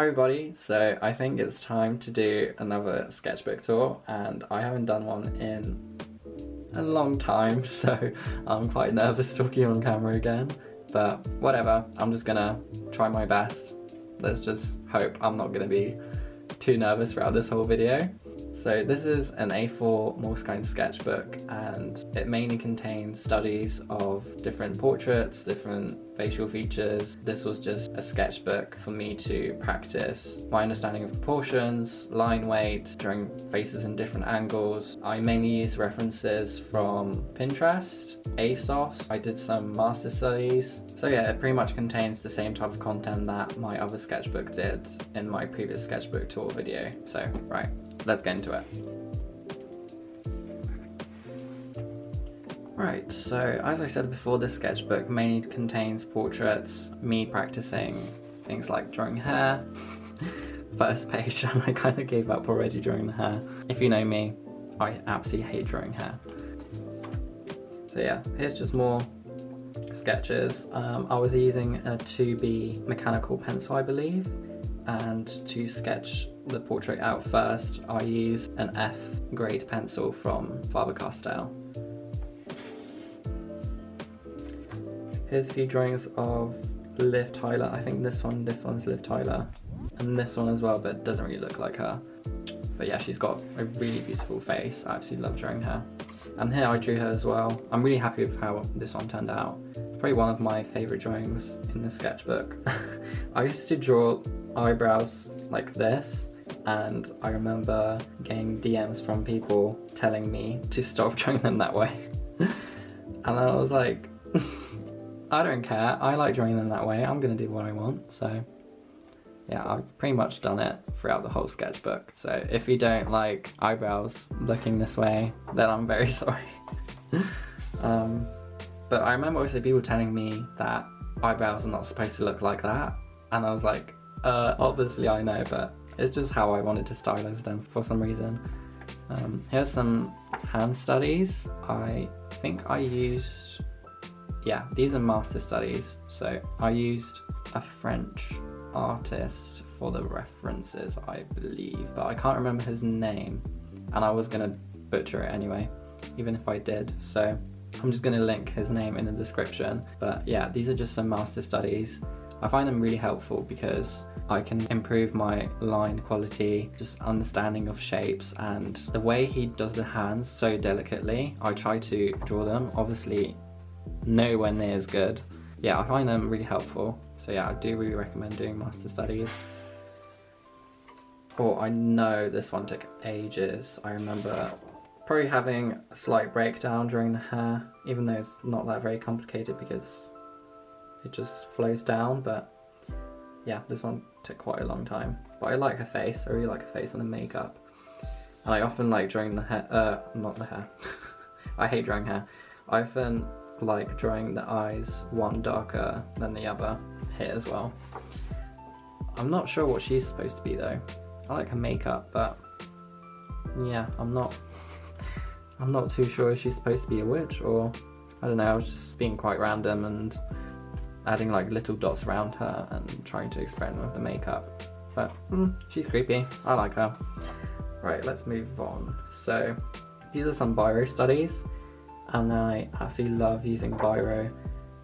Hi everybody, so I think it's time to do another sketchbook tour, and I haven't done one in a long time, so I'm quite nervous talking on camera again, but whatever, I'm just gonna try my best. Let's just hope I'm not gonna be too nervous throughout this whole video. So this is an A4 Moleskine sketchbook, and it mainly contains studies of different portraits, different facial features. This was just a sketchbook for me to practice my understanding of proportions, line weight, drawing faces in different angles. I mainly use references from Pinterest, ASOS. I did some master studies. So yeah, it pretty much contains the same type of content that my other sketchbook did in my previous sketchbook tour video. So right, let's get into it. Right, so as I said before, this sketchbook mainly contains portraits, me practicing things like drawing hair. First page, and I kind of gave up already drawing the hair. If you know me, I absolutely hate drawing hair. So yeah, here's just more sketches. I was using a 2B mechanical pencil, I believe, and to sketch the portrait out first, I use an F grade pencil from Faber-Castell. Here's a few drawings of Liv Tyler. I think this one's Liv Tyler, and this one as well, but it doesn't really look like her. But yeah, she's got a really beautiful face. I absolutely love drawing her. And here I drew her as well. I'm really happy with how this one turned out. It's probably one of my favourite drawings in the sketchbook. I used to draw eyebrows like this, and I remember getting DMs from people telling me to stop drawing them that way. And I was like, I don't care, I like drawing them that way, I'm gonna do what I want. So yeah, I've pretty much done it throughout the whole sketchbook. So if you don't like eyebrows looking this way, then I'm very sorry. But I remember also people telling me that eyebrows are not supposed to look like that, and I was like, obviously I know, but it's just how I wanted to stylize them for some reason. Here's some hand studies. I think I used, yeah, these are master studies. So I used a French artist for the references, I believe, but I can't remember his name, and I was gonna butcher it anyway, even if I did. So I'm just gonna link his name in the description. But yeah, these are just some master studies. I find them really helpful because I can improve my line quality, just understanding of shapes, and the way he does the hands so delicately. I try to draw them, obviously nowhere near as good. Yeah, I find them really helpful. So yeah, I do really recommend doing master studies. Oh, I know this one took ages. I remember probably having a slight breakdown during the hair, even though it's not that very complicated because it just flows down. But yeah, this one took quite a long time. But I like her face, I really like her face and the makeup. And I often like drawing the hair, not the hair. I hate drawing hair. I often like drawing the eyes one darker than the other here as well. I'm not sure what she's supposed to be though. I like her makeup, but yeah, I'm not too sure if she's supposed to be a witch, or I don't know, I was just being quite random and adding like little dots around her and trying to experiment with the makeup. But she's creepy, I like her. Right, let's move on. So these are some biro studies, and I absolutely love using biro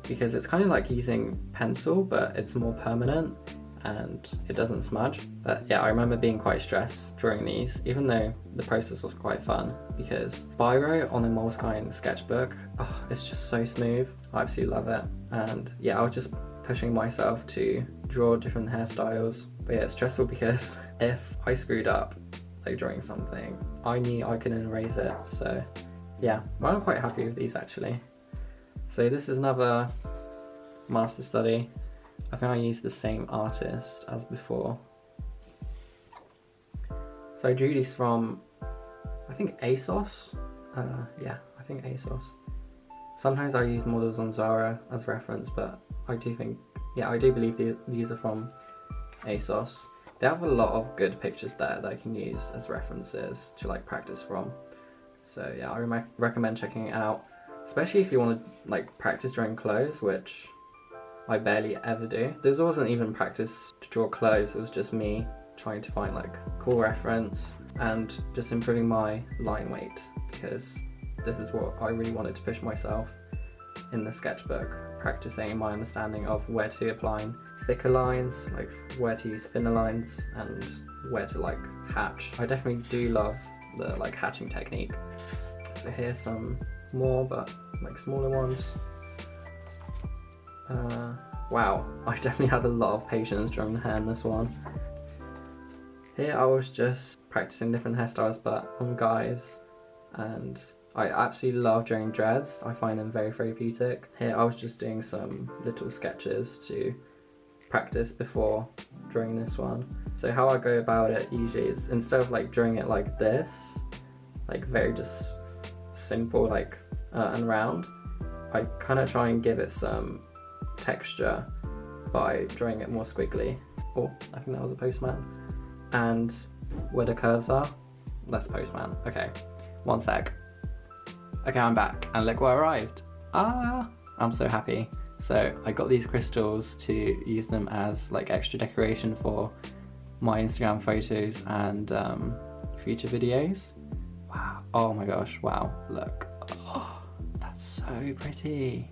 because it's kind of like using pencil, but it's more permanent and it doesn't smudge. But yeah, I remember being quite stressed drawing these, even though the process was quite fun, because biro on a Moleskine sketchbook, oh, it's just so smooth. I absolutely love it. And yeah, I was just pushing myself to draw different hairstyles. But yeah, it's stressful because if I screwed up like drawing something, I knew I couldn't erase it. So yeah, well, I'm quite happy with these actually. So this is another master study. I think I used the same artist as before. So I drew these from, I think ASOS. Yeah, I think ASOS. Sometimes I use models on Zara as reference, but I do think, yeah, I do believe these are from ASOS. They have a lot of good pictures there that I can use as references to like practice from. So yeah, I recommend checking it out, especially if you want to like practice drawing clothes, which I barely ever do. This wasn't even practice to draw clothes, it was just me trying to find like cool reference and just improving my line weight, because this is what I really wanted to push myself in the sketchbook, practicing my understanding of where to apply thicker lines, like where to use thinner lines, and where to like hatch. I definitely do love the like hatching technique. So here's some more, but like smaller ones. Wow, I definitely had a lot of patience drawing the hair in this one. Here I was just practicing different hairstyles but on guys, and I absolutely love drawing dreads. I find them very therapeutic. Here I was just doing some little sketches to practice before drawing this one. So how I go about it usually is, instead of like drawing it like this, like very just simple like and round, I kind of try and give it some texture by drawing it more squiggly. Oh, I think that was a postman. And where the curves are, that's postman. Okay, one sec. Okay, I'm back, and look where I arrived. Ah, I'm so happy. So I got these crystals to use them as like extra decoration for my Instagram photos and future videos. Wow, oh my gosh, wow, look. Oh, that's so pretty.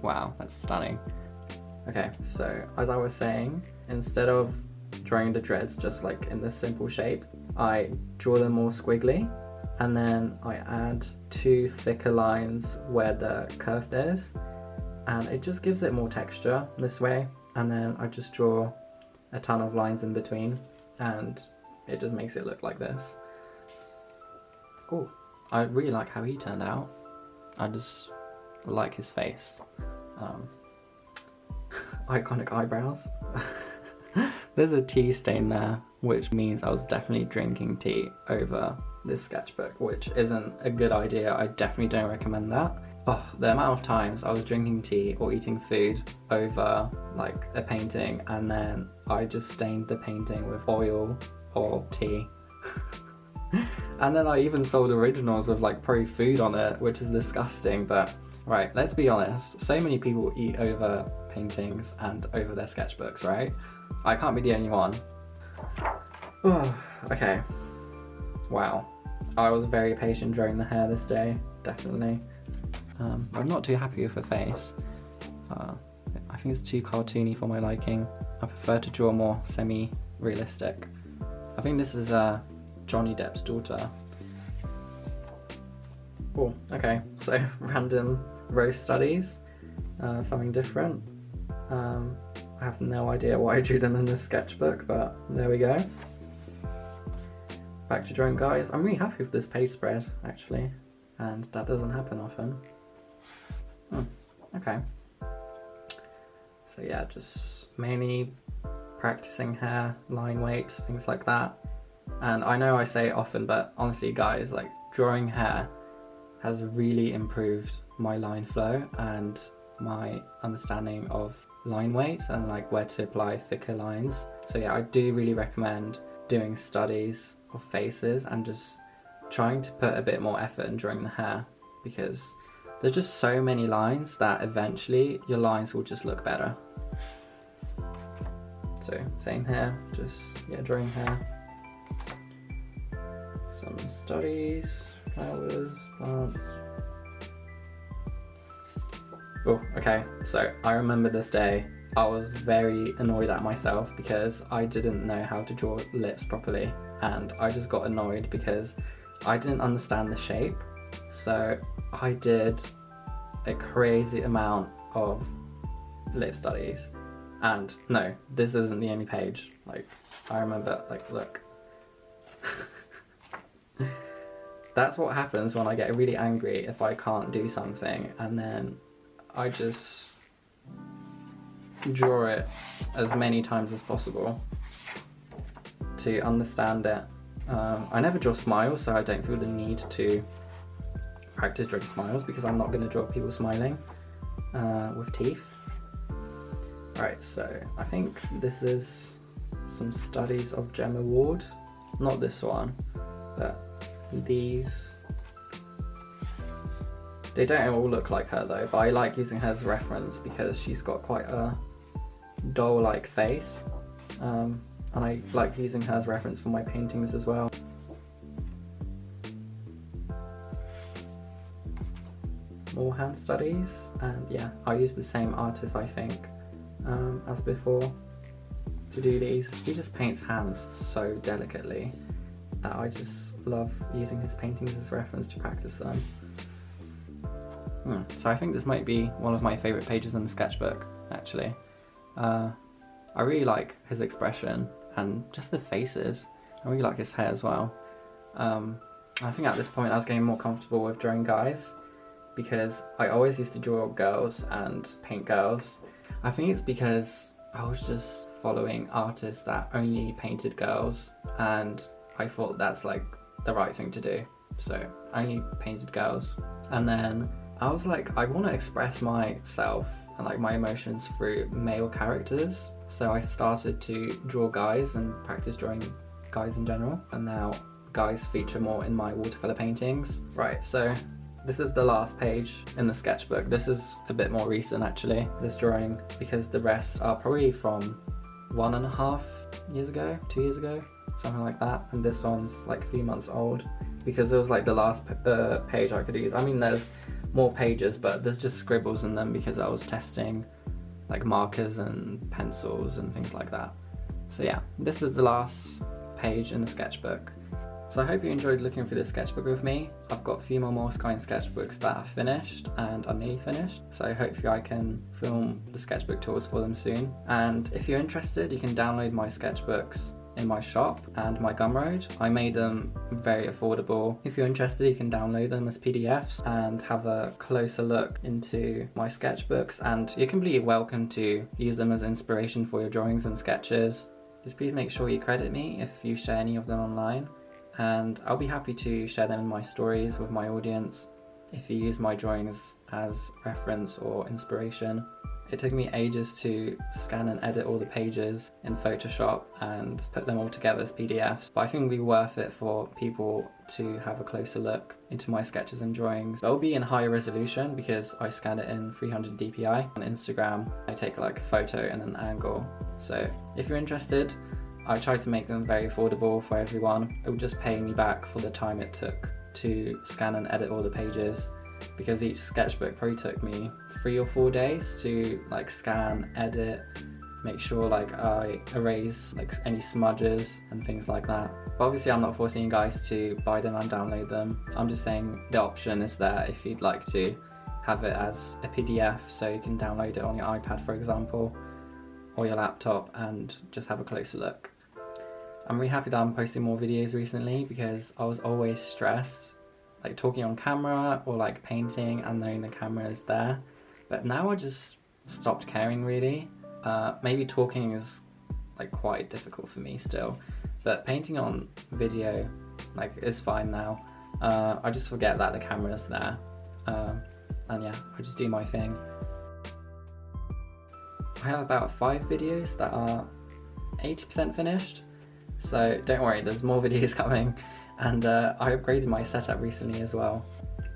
Wow, that's stunning. Okay, so as I was saying, instead of drawing the dreads just like in this simple shape, I draw them more squiggly, and then I add 2 thicker lines where the curve is, and it just gives it more texture this way. And then I just draw a ton of lines in between, and it just makes it look like this. Oh, I really like how he turned out. I just like his face. Iconic eyebrows. There's a tea stain there, which means I was definitely drinking tea over this sketchbook, which isn't a good idea. I definitely don't recommend that. Oh, the amount of times I was drinking tea or eating food over like a painting, and then I just stained the painting with oil or tea. And then I even sold originals with like probably food on it, which is disgusting. But right, let's be honest, so many people eat over paintings and over their sketchbooks, right? I can't be the only one. Oh, okay. Wow. I was very patient drawing the hair this day, definitely. I'm not too happy with her face. I think it's too cartoony for my liking. I prefer to draw more semi-realistic. I think this is Johnny Depp's daughter. Oh, okay, so random rose studies, something different. I have no idea why I drew them in this sketchbook, but there we go. Back to drawing guys. I'm really happy with this page spread, actually, and that doesn't happen often. Okay. So yeah, just mainly practicing hair, line weight, things like that. And I know I say it often, but honestly guys, like drawing hair has really improved my line flow and my understanding of line weight and like where to apply thicker lines. So yeah, I do really recommend doing studies of faces and just trying to put a bit more effort in drawing the hair, because there's just so many lines that eventually your lines will just look better. So same here, just yeah, drawing hair. Some studies, flowers, plants. Oh, okay, so I remember this day, I was very annoyed at myself because I didn't know how to draw lips properly, and I just got annoyed because I didn't understand the shape. So I did a crazy amount of lip studies, and no, this isn't the only page. Like, I remember, like, look. That's what happens when I get really angry if I can't do something, and then I just draw it as many times as possible to understand it. I never draw smiles, so I don't feel the need to practice drawing smiles because I'm not going to draw people smiling with teeth. Alright, so I think this is some studies of Gemma Ward. Not this one, but these. They don't all look like her though, but I like using her as a reference because she's got quite a doll-like face. And I like using her as reference for my paintings as well. More hand studies, and yeah, I use the same artist I think as before to do these. He just paints hands so delicately that I just love using his paintings as reference to practice them. So I think this might be one of my favourite pages in the sketchbook actually. I really like his expression and just the faces. I really like his hair as well. I think at this point I was getting more comfortable with drawing guys, because I always used to draw girls and paint girls. I think it's because I was just following artists that only painted girls, and I thought that's like the right thing to do. So I only painted girls, and then I was like, I want to express myself and like my emotions through male characters. So I started to draw guys and practice drawing guys in general, and now guys feature more in my watercolor paintings. Right, so this is the last page in the sketchbook. This is a bit more recent actually, this drawing, because the rest are probably from 1.5 years ago, 2 years ago, something like that. And this one's like a few months old, because it was like the last page I could use. I mean, there's more pages, but there's just scribbles in them because I was testing like markers and pencils and things like that. So yeah, this is the last page in the sketchbook. So I hope you enjoyed looking through the sketchbook with me. I've got a few more Moleskine sketchbooks that are finished and are nearly finished, so hopefully I can film the sketchbook tours for them soon. And if you're interested, you can download my sketchbooks in my shop and my Gumroad. I made them very affordable. If you're interested, you can download them as PDFs and have a closer look into my sketchbooks, and you're completely welcome to use them as inspiration for your drawings and sketches. Just please make sure you credit me if you share any of them online, and I'll be happy to share them in my stories with my audience if you use my drawings as reference or inspiration. It took me ages to scan and edit all the pages in Photoshop and put them all together as PDFs, but I think it'll be worth it for people to have a closer look into my sketches and drawings. They'll be in higher resolution because I scan it in 300 dpi. On Instagram, I take like a photo and an angle. So if you're interested, I try to make them very affordable for everyone. It will just pay me back for the time it took to scan and edit all the pages, because each sketchbook probably took me 3 or 4 days to like scan, edit, make sure like I erase like any smudges and things like that. But obviously I'm not forcing you guys to buy them and download them. I'm just saying the option is there if you'd like to have it as a PDF, so you can download it on your iPad for example, or your laptop, and just have a closer look. I'm really happy that I'm posting more videos recently, because I was always stressed like talking on camera or like painting and knowing the camera is there, but now I just stopped caring really. Maybe talking is like quite difficult for me still, but painting on video like is fine now. I just forget that the camera is there, and yeah, I just do my thing. I have about 5 videos that are 80% finished, so don't worry, there's more videos coming. And I upgraded my setup recently as well,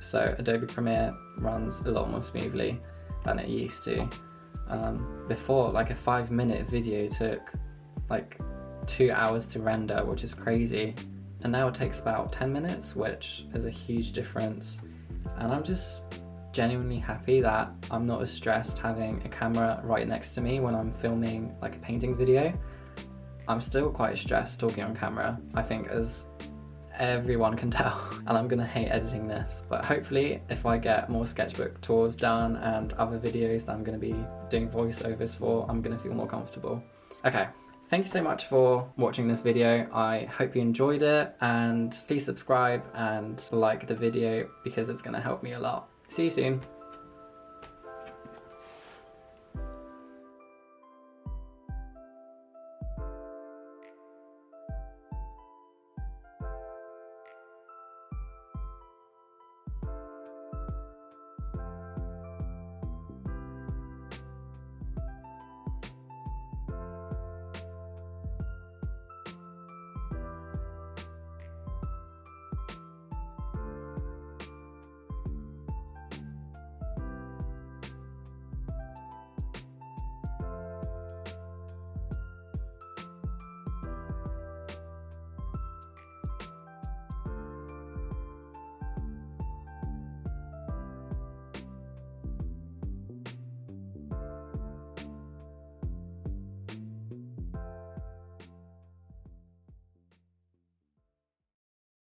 so Adobe Premiere runs a lot more smoothly than it used to. Before, like a 5-minute video took like 2 hours to render, which is crazy, and now it takes about 10 minutes, which is a huge difference. And I'm just genuinely happy that I'm not as stressed having a camera right next to me when I'm filming like a painting video. I'm still quite stressed talking on camera, I think, as everyone can tell, and I'm gonna hate editing this, but hopefully if I get more sketchbook tours done and other videos that I'm gonna be doing voiceovers for, I'm gonna feel more comfortable. Okay, thank you so much for watching this video. I hope you enjoyed it, and please subscribe and like the video because it's gonna help me a lot. See you soon.